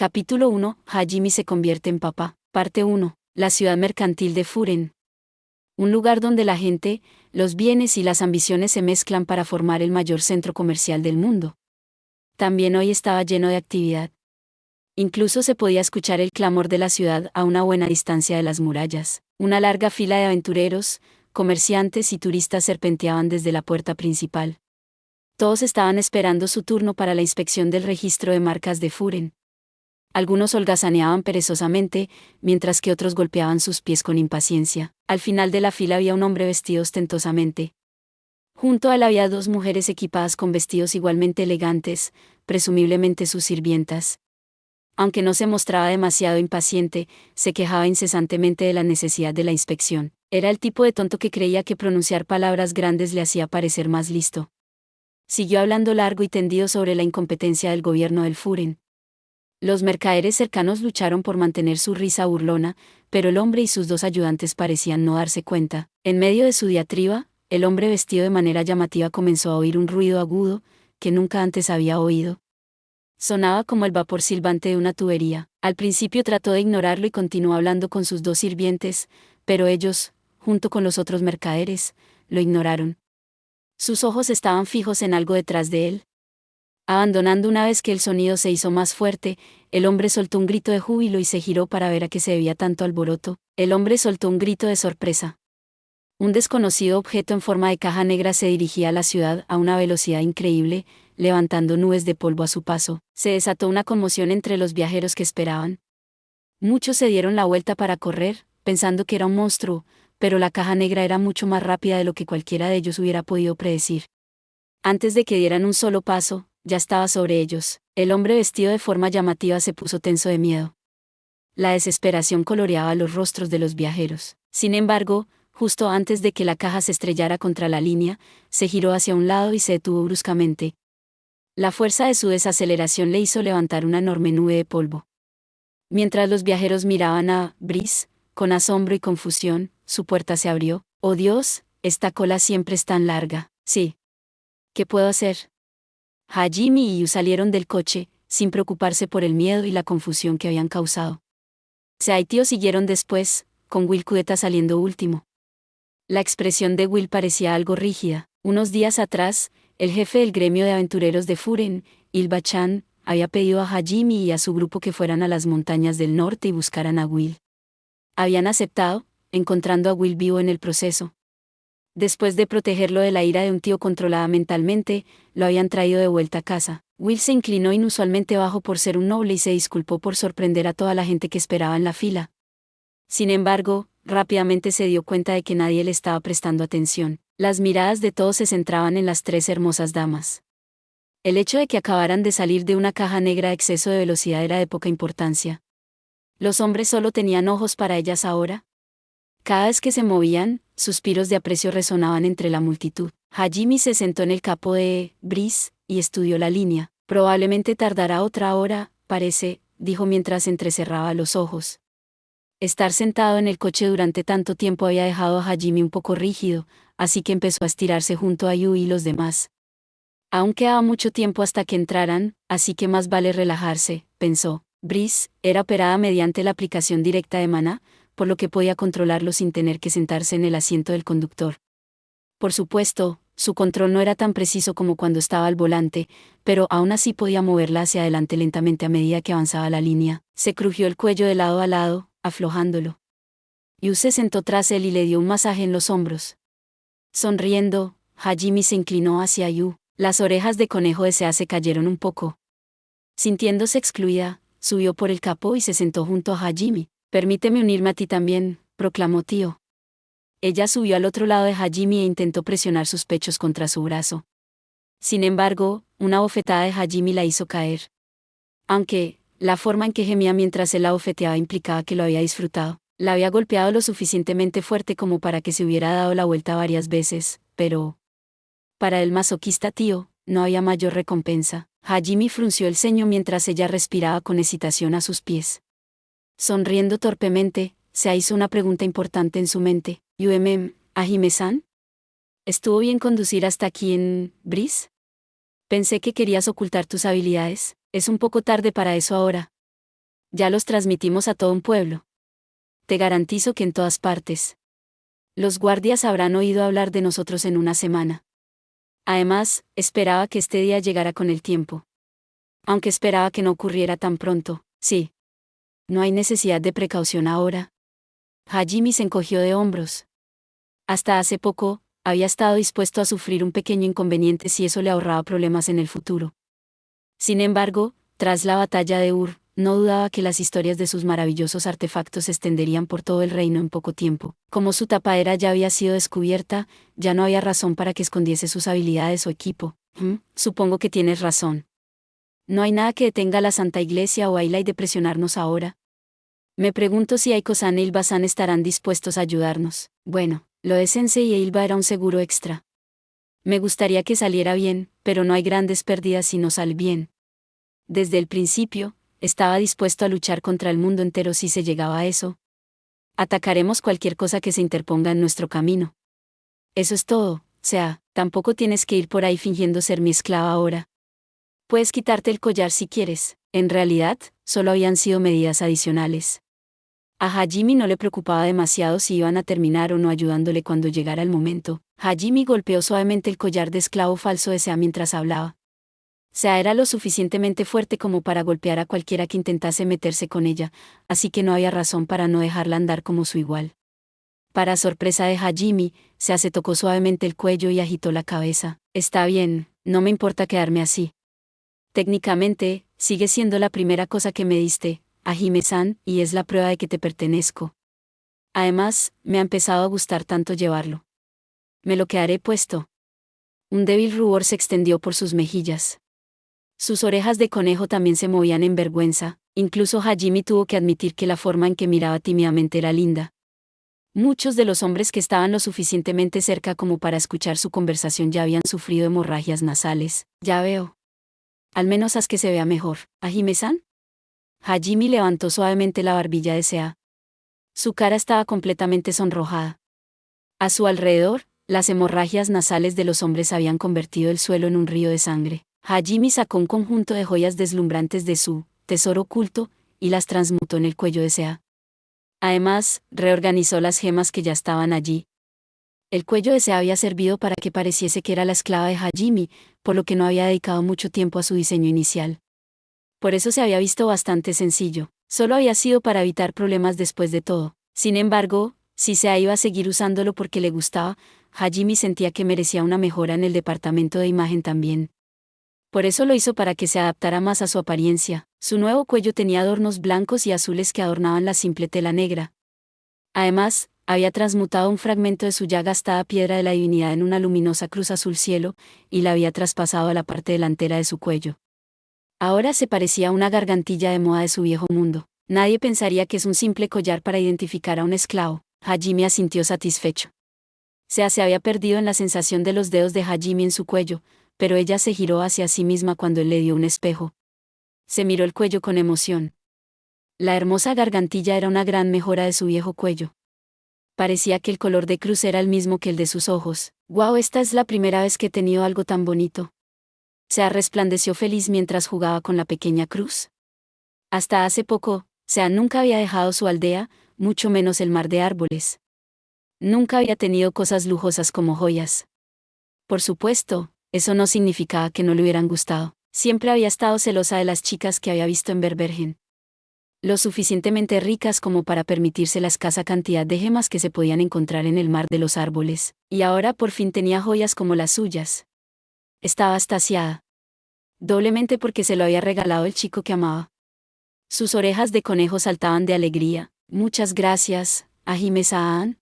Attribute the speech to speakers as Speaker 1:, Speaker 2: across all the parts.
Speaker 1: Capítulo 1. Hajime se convierte en papá. Parte 1. La ciudad mercantil de Furen. Un lugar donde la gente, los bienes y las ambiciones se mezclan para formar el mayor centro comercial del mundo. También hoy estaba lleno de actividad. Incluso se podía escuchar el clamor de la ciudad a una buena distancia de las murallas. Una larga fila de aventureros, comerciantes y turistas serpenteaban desde la puerta principal. Todos estaban esperando su turno para la inspección del registro de marcas de Furen. Algunos holgazaneaban perezosamente, mientras que otros golpeaban sus pies con impaciencia. Al final de la fila había un hombre vestido ostentosamente. Junto a él había dos mujeres equipadas con vestidos igualmente elegantes, presumiblemente sus sirvientas. Aunque no se mostraba demasiado impaciente, se quejaba incesantemente de la necesidad de la inspección. Era el tipo de tonto que creía que pronunciar palabras grandes le hacía parecer más listo. Siguió hablando largo y tendido sobre la incompetencia del gobierno del Furen. Los mercaderes cercanos lucharon por mantener su risa burlona, pero el hombre y sus dos ayudantes parecían no darse cuenta. En medio de su diatriba, el hombre vestido de manera llamativa comenzó a oír un ruido agudo, que nunca antes había oído. Sonaba como el vapor silbante de una tubería. Al principio trató de ignorarlo y continuó hablando con sus dos sirvientes, pero ellos, junto con los otros mercaderes, lo ignoraron. Sus ojos estaban fijos en algo detrás de él. Abandonando una vez que el sonido se hizo más fuerte, el hombre soltó un grito de júbilo y se giró para ver a qué se debía tanto alboroto. El hombre soltó un grito de sorpresa. Un desconocido objeto en forma de caja negra se dirigía a la ciudad a una velocidad increíble, levantando nubes de polvo a su paso. Se desató una conmoción entre los viajeros que esperaban. Muchos se dieron la vuelta para correr, pensando que era un monstruo, pero la caja negra era mucho más rápida de lo que cualquiera de ellos hubiera podido predecir. Antes de que dieran un solo paso, ya estaba sobre ellos. El hombre vestido de forma llamativa se puso tenso de miedo. La desesperación coloreaba los rostros de los viajeros. Sin embargo, justo antes de que la caja se estrellara contra la línea, se giró hacia un lado y se detuvo bruscamente. La fuerza de su desaceleración le hizo levantar una enorme nube de polvo. Mientras los viajeros miraban a Brice, con asombro y confusión, su puerta se abrió. «Oh Dios, esta cola siempre es tan larga». «Sí. ¿Qué puedo hacer?» Hajime y Yu salieron del coche, sin preocuparse por el miedo y la confusión que habían causado. Se y Tio siguieron después, con Will Cudeta saliendo último. La expresión de Will parecía algo rígida. Unos días atrás, el jefe del gremio de aventureros de Furen, Ilba-chan, había pedido a Hajime y a su grupo que fueran a las montañas del norte y buscaran a Will. Habían aceptado, encontrando a Will vivo en el proceso. Después de protegerlo de la ira de un tío controlada mentalmente, lo habían traído de vuelta a casa. Will se inclinó inusualmente bajo por ser un noble y se disculpó por sorprender a toda la gente que esperaba en la fila. Sin embargo, rápidamente se dio cuenta de que nadie le estaba prestando atención. Las miradas de todos se centraban en las tres hermosas damas. El hecho de que acabaran de salir de una caja negra a exceso de velocidad era de poca importancia. ¿Los hombres solo tenían ojos para ellas ahora? Cada vez que se movían, suspiros de aprecio resonaban entre la multitud. Hajime se sentó en el capó de Brice y estudió la línea. Probablemente tardará otra hora, parece, dijo mientras entrecerraba los ojos. Estar sentado en el coche durante tanto tiempo había dejado a Hajime un poco rígido, así que empezó a estirarse junto a Yu y los demás. Aún quedaba mucho tiempo hasta que entraran, así que más vale relajarse, pensó. Brice era operada mediante la aplicación directa de maná, por lo que podía controlarlo sin tener que sentarse en el asiento del conductor. Por supuesto, su control no era tan preciso como cuando estaba al volante, pero aún así podía moverla hacia adelante lentamente a medida que avanzaba la línea. Se crujió el cuello de lado a lado, aflojándolo. Yu se sentó tras él y le dio un masaje en los hombros. Sonriendo, Hajime se inclinó hacia Yu. Las orejas de conejo de Sea se cayeron un poco. Sintiéndose excluida, subió por el capó y se sentó junto a Hajime. «Permíteme unirme a ti también», proclamó Tío. Ella subió al otro lado de Hajime e intentó presionar sus pechos contra su brazo. Sin embargo, una bofetada de Hajime la hizo caer. Aunque, la forma en que gemía mientras él la bofeteaba implicaba que lo había disfrutado. La había golpeado lo suficientemente fuerte como para que se hubiera dado la vuelta varias veces, pero... para el masoquista Tío, no había mayor recompensa. Hajime frunció el ceño mientras ella respiraba con hesitación a sus pies. Sonriendo torpemente, se hizo una pregunta importante en su mente. «Hajime-san? ¿Estuvo bien conducir hasta aquí en Brice? Pensé que querías ocultar tus habilidades. Es un poco tarde para eso ahora». Ya los transmitimos a todo un pueblo. Te garantizo que en todas partes. Los guardias habrán oído hablar de nosotros en una semana. Además, esperaba que este día llegara con el tiempo. Aunque esperaba que no ocurriera tan pronto, sí. No hay necesidad de precaución ahora. Hajime se encogió de hombros. Hasta hace poco, había estado dispuesto a sufrir un pequeño inconveniente si eso le ahorraba problemas en el futuro. Sin embargo, tras la batalla de Ur, no dudaba que las historias de sus maravillosos artefactos se extenderían por todo el reino en poco tiempo. Como su tapadera ya había sido descubierta, ya no había razón para que escondiese sus habilidades o equipo. Supongo que tienes razón. No hay nada que detenga a la Santa Iglesia o a Ilai de presionarnos ahora. Me pregunto si Aiko-san e Ilba-san estarán dispuestos a ayudarnos. Bueno, lo de Sensei e Ilba era un seguro extra. Me gustaría que saliera bien, pero no hay grandes pérdidas si no sale bien. Desde el principio, estaba dispuesto a luchar contra el mundo entero si se llegaba a eso. Atacaremos cualquier cosa que se interponga en nuestro camino. Eso es todo, tampoco tienes que ir por ahí fingiendo ser mi esclava ahora. Puedes quitarte el collar si quieres, en realidad, solo habían sido medidas adicionales. A Hajime no le preocupaba demasiado si iban a terminar o no ayudándole cuando llegara el momento. Hajime golpeó suavemente el collar de esclavo falso de Sea mientras hablaba. Sea era lo suficientemente fuerte como para golpear a cualquiera que intentase meterse con ella, así que no había razón para no dejarla andar como su igual. Para sorpresa de Hajime, Sea se tocó suavemente el cuello y agitó la cabeza. Está bien, no me importa quedarme así. Técnicamente, sigue siendo la primera cosa que me diste, Hajime-san, y es la prueba de que te pertenezco. Además, me ha empezado a gustar tanto llevarlo. Me lo quedaré puesto. Un débil rubor se extendió por sus mejillas. Sus orejas de conejo también se movían en vergüenza, incluso Hajime tuvo que admitir que la forma en que miraba tímidamente era linda. Muchos de los hombres que estaban lo suficientemente cerca como para escuchar su conversación ya habían sufrido hemorragias nasales. Ya veo. Al menos haz que se vea mejor. ¿Hajime-san? Hajime levantó suavemente la barbilla de Sea. Su cara estaba completamente sonrojada. A su alrededor, las hemorragias nasales de los hombres habían convertido el suelo en un río de sangre. Hajime sacó un conjunto de joyas deslumbrantes de su tesoro oculto y las transmutó en el cuello de Sea. Además, reorganizó las gemas que ya estaban allí. El cuello de Sea había servido para que pareciese que era la esclava de Hajime, por lo que no había dedicado mucho tiempo a su diseño inicial. Por eso se había visto bastante sencillo. Solo había sido para evitar problemas después de todo. Sin embargo, si Sea iba a seguir usándolo porque le gustaba, Hajime sentía que merecía una mejora en el departamento de imagen también. Por eso lo hizo para que se adaptara más a su apariencia. Su nuevo cuello tenía adornos blancos y azules que adornaban la simple tela negra. Además, había transmutado un fragmento de su ya gastada piedra de la divinidad en una luminosa cruz azul cielo, y la había traspasado a la parte delantera de su cuello. Ahora se parecía a una gargantilla de moda de su viejo mundo. Nadie pensaría que es un simple collar para identificar a un esclavo. Hajime asintió satisfecho. Sea se había perdido en la sensación de los dedos de Hajime en su cuello, pero ella se giró hacia sí misma cuando él le dio un espejo. Se miró el cuello con emoción. La hermosa gargantilla era una gran mejora de su viejo cuello. Parecía que el color de cruz era el mismo que el de sus ojos. ¡Guau! Esta es la primera vez que he tenido algo tan bonito. Sea resplandeció feliz mientras jugaba con la pequeña cruz. Hasta hace poco, Sea nunca había dejado su aldea, mucho menos el mar de árboles. Nunca había tenido cosas lujosas como joyas. Por supuesto, eso no significaba que no le hubieran gustado. Siempre había estado celosa de las chicas que había visto en Berbergen. Lo suficientemente ricas como para permitirse la escasa cantidad de gemas que se podían encontrar en el mar de los árboles, y ahora por fin tenía joyas como las suyas. Estaba extasiada. Doblemente porque se lo había regalado el chico que amaba. Sus orejas de conejo saltaban de alegría. Muchas gracias, Hajime-san.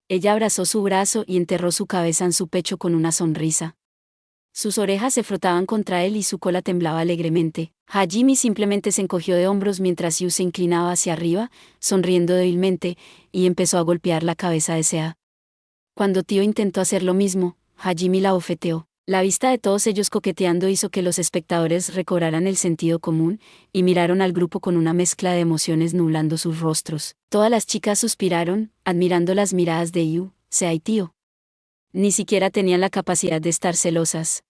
Speaker 1: Ella abrazó su brazo y enterró su cabeza en su pecho con una sonrisa. Sus orejas se frotaban contra él y su cola temblaba alegremente. Hajime simplemente se encogió de hombros mientras Yu se inclinaba hacia arriba, sonriendo débilmente, y empezó a golpear la cabeza de Sea. Cuando Tio intentó hacer lo mismo, Hajime la bofeteó. La vista de todos ellos coqueteando hizo que los espectadores recobraran el sentido común, y miraron al grupo con una mezcla de emociones nublando sus rostros. Todas las chicas suspiraron, admirando las miradas de Yu, Sea y Tio. Ni siquiera tenían la capacidad de estar celosas.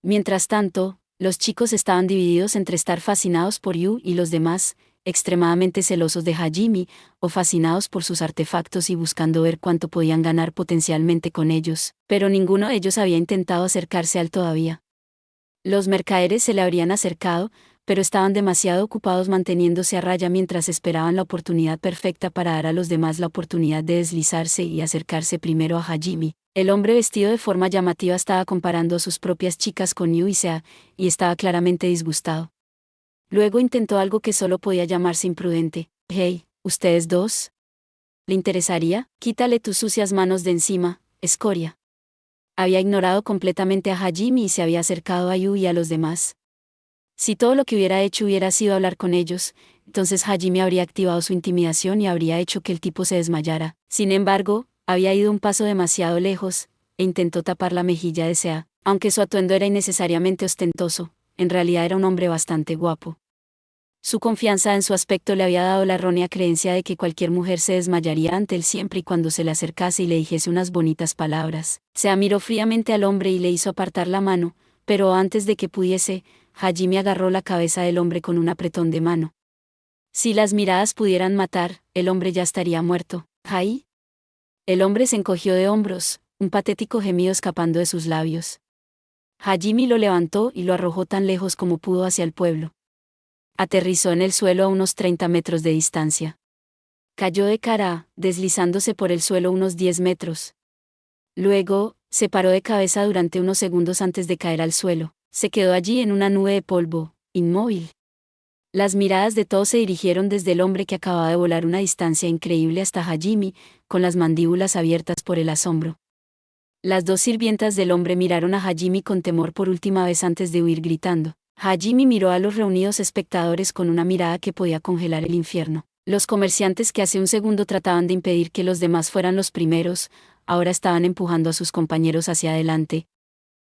Speaker 1: Mientras tanto, los chicos estaban divididos entre estar fascinados por Yu y los demás, extremadamente celosos de Hajime, o fascinados por sus artefactos y buscando ver cuánto podían ganar potencialmente con ellos, pero ninguno de ellos había intentado acercarse a él todavía. Los mercaderes se le habrían acercado, pero estaban demasiado ocupados manteniéndose a raya mientras esperaban la oportunidad perfecta para dar a los demás la oportunidad de deslizarse y acercarse primero a Hajime. El hombre vestido de forma llamativa estaba comparando a sus propias chicas con Yu y Sea, y estaba claramente disgustado. Luego intentó algo que solo podía llamarse imprudente. «Hey, ¿ustedes dos? ¿Le interesaría? Quítale tus sucias manos de encima, escoria». Había ignorado completamente a Hajime y se había acercado a Yu y a los demás. Si todo lo que hubiera hecho hubiera sido hablar con ellos, entonces Hajime habría activado su intimidación y habría hecho que el tipo se desmayara. Sin embargo, había ido un paso demasiado lejos, e intentó tapar la mejilla de Sea. Aunque su atuendo era innecesariamente ostentoso, en realidad era un hombre bastante guapo. Su confianza en su aspecto le había dado la errónea creencia de que cualquier mujer se desmayaría ante él siempre y cuando se le acercase y le dijese unas bonitas palabras. Sea miró fríamente al hombre y le hizo apartar la mano, pero antes de que pudiese, Hajime agarró la cabeza del hombre con un apretón de mano. Si las miradas pudieran matar, el hombre ya estaría muerto. ¿Hai? El hombre se encogió de hombros, un patético gemido escapando de sus labios. Hajime lo levantó y lo arrojó tan lejos como pudo hacia el pueblo. Aterrizó en el suelo a unos 30 metros de distancia. Cayó de cara, deslizándose por el suelo unos 10 metros. Luego, se paró de cabeza durante unos segundos antes de caer al suelo. Se quedó allí en una nube de polvo, inmóvil. Las miradas de todos se dirigieron desde el hombre que acababa de volar una distancia increíble hasta Hajime, con las mandíbulas abiertas por el asombro. Las dos sirvientas del hombre miraron a Hajime con temor por última vez antes de huir gritando. Hajime miró a los reunidos espectadores con una mirada que podía congelar el infierno. Los comerciantes que hace un segundo trataban de impedir que los demás fueran los primeros, ahora estaban empujando a sus compañeros hacia adelante.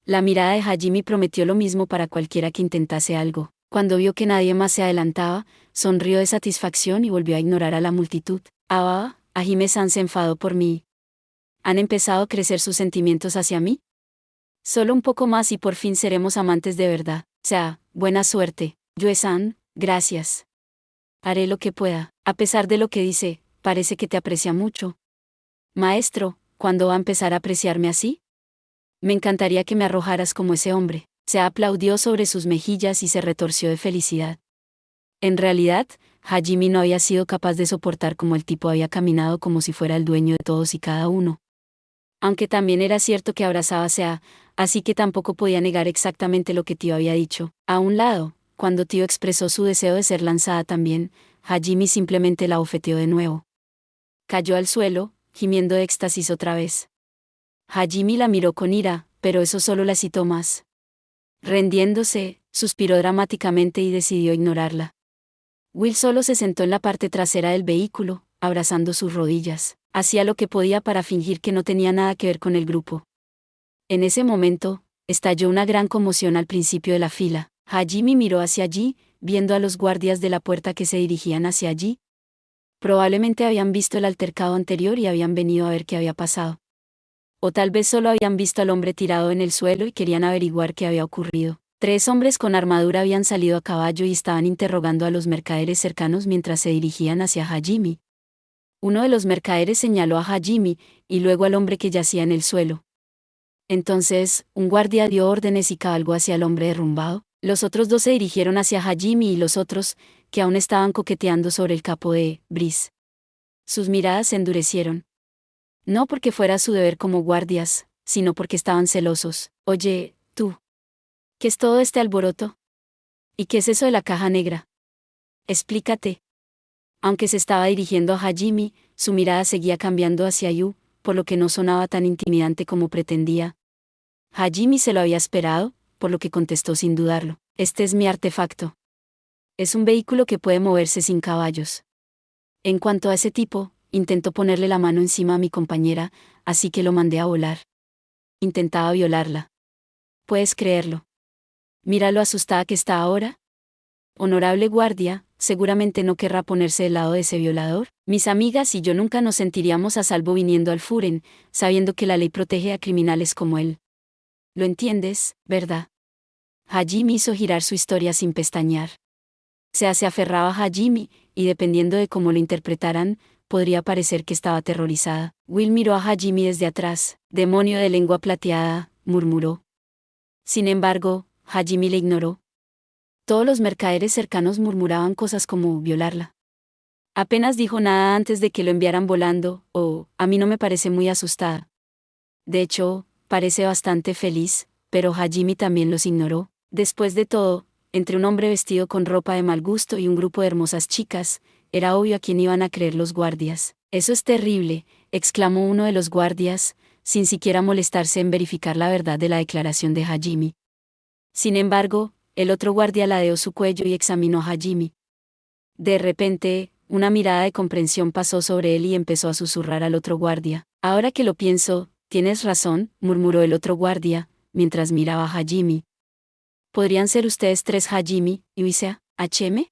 Speaker 1: La mirada de Hajime prometió lo mismo para cualquiera que intentase algo. Cuando vio que nadie más se adelantaba, sonrió de satisfacción y volvió a ignorar a la multitud. Hajime-san se enfadó por mí. ¿Han empezado a crecer sus sentimientos hacia mí? Solo un poco más y por fin seremos amantes de verdad. Sea, buena suerte. Yue-san, gracias. Haré lo que pueda. A pesar de lo que dice, parece que te aprecia mucho. Maestro, ¿cuándo va a empezar a apreciarme así? Me encantaría que me arrojaras como ese hombre. Se aplaudió sobre sus mejillas y se retorció de felicidad. En realidad, Hajime no había sido capaz de soportar cómo el tipo había caminado como si fuera el dueño de todos y cada uno. Aunque también era cierto que abrazaba a Sea, así que tampoco podía negar exactamente lo que Tío había dicho. A un lado, cuando Tío expresó su deseo de ser lanzada también, Hajime simplemente la abofeteó de nuevo. Cayó al suelo, gimiendo de éxtasis otra vez. Hajime la miró con ira, pero eso solo la excitó más. Rendiéndose, suspiró dramáticamente y decidió ignorarla. Will solo se sentó en la parte trasera del vehículo, abrazando sus rodillas. Hacía lo que podía para fingir que no tenía nada que ver con el grupo. En ese momento, estalló una gran conmoción al principio de la fila. Hajime miró hacia allí, viendo a los guardias de la puerta que se dirigían hacia allí. Probablemente habían visto el altercado anterior y habían venido a ver qué había pasado. O tal vez solo habían visto al hombre tirado en el suelo y querían averiguar qué había ocurrido. 3 hombres con armadura habían salido a caballo y estaban interrogando a los mercaderes cercanos mientras se dirigían hacia Hajime. Uno de los mercaderes señaló a Hajime, y luego al hombre que yacía en el suelo. Entonces, un guardia dio órdenes y cabalgó hacia el hombre derrumbado. Los otros 2 se dirigieron hacia Hajime y los otros, que aún estaban coqueteando sobre el capo de Brice. Sus miradas se endurecieron. No porque fuera su deber como guardias, sino porque estaban celosos. Oye, tú. ¿Qué es todo este alboroto? ¿Y qué es eso de la caja negra? Explícate. Aunque se estaba dirigiendo a Hajime, su mirada seguía cambiando hacia Yu, por lo que no sonaba tan intimidante como pretendía. Hajime se lo había esperado, por lo que contestó sin dudarlo. Este es mi artefacto. Es un vehículo que puede moverse sin caballos. En cuanto a ese tipo, intentó ponerle la mano encima a mi compañera, así que lo mandé a volar. Intentaba violarla. ¿Puedes creerlo? Mira lo asustada que está ahora. Honorable guardia, seguramente no querrá ponerse del lado de ese violador. Mis amigas y yo nunca nos sentiríamos a salvo viniendo al Furen, sabiendo que la ley protege a criminales como él. ¿Lo entiendes, verdad? Hajime hizo girar su historia sin pestañear. Se aferraba a Hajime, y dependiendo de cómo lo interpretaran, podría parecer que estaba aterrorizada. Will miró a Hajime desde atrás. «Demonio de lengua plateada», murmuró. Sin embargo, Hajime le ignoró. Todos los mercaderes cercanos murmuraban cosas como violarla. Apenas dijo nada antes de que lo enviaran volando. A mí no me parece muy asustada. De hecho, parece bastante feliz, pero Hajime también los ignoró. Después de todo, entre un hombre vestido con ropa de mal gusto y un grupo de hermosas chicas, era obvio a quién iban a creer los guardias. «Eso es terrible», exclamó uno de los guardias, sin siquiera molestarse en verificar la verdad de la declaración de Hajime. Sin embargo, el otro guardia ladeó su cuello y examinó a Hajime. De repente, una mirada de comprensión pasó sobre él y empezó a susurrar al otro guardia. «Ahora que lo pienso, tienes razón», murmuró el otro guardia, mientras miraba a Hajime. «¿Podrían ser ustedes tres Hajime, Yuisa, HM?»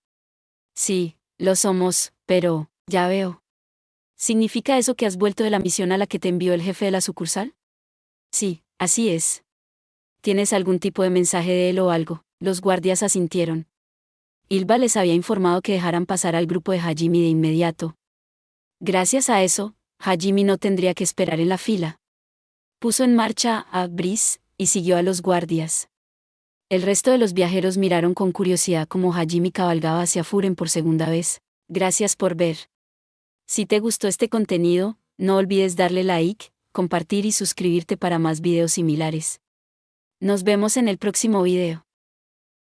Speaker 1: «Sí, lo somos, pero, ya veo». «¿Significa eso que has vuelto de la misión a la que te envió el jefe de la sucursal?» «Sí, así es». «¿Tienes algún tipo de mensaje de él o algo?» Los guardias asintieron. Ilva les había informado que dejaran pasar al grupo de Hajime de inmediato. Gracias a eso, Hajime no tendría que esperar en la fila. Puso en marcha a Brice y siguió a los guardias. El resto de los viajeros miraron con curiosidad cómo Hajime cabalgaba hacia Furen por segunda vez. Gracias por ver. Si te gustó este contenido, no olvides darle like, compartir y suscribirte para más videos similares. Nos vemos en el próximo video.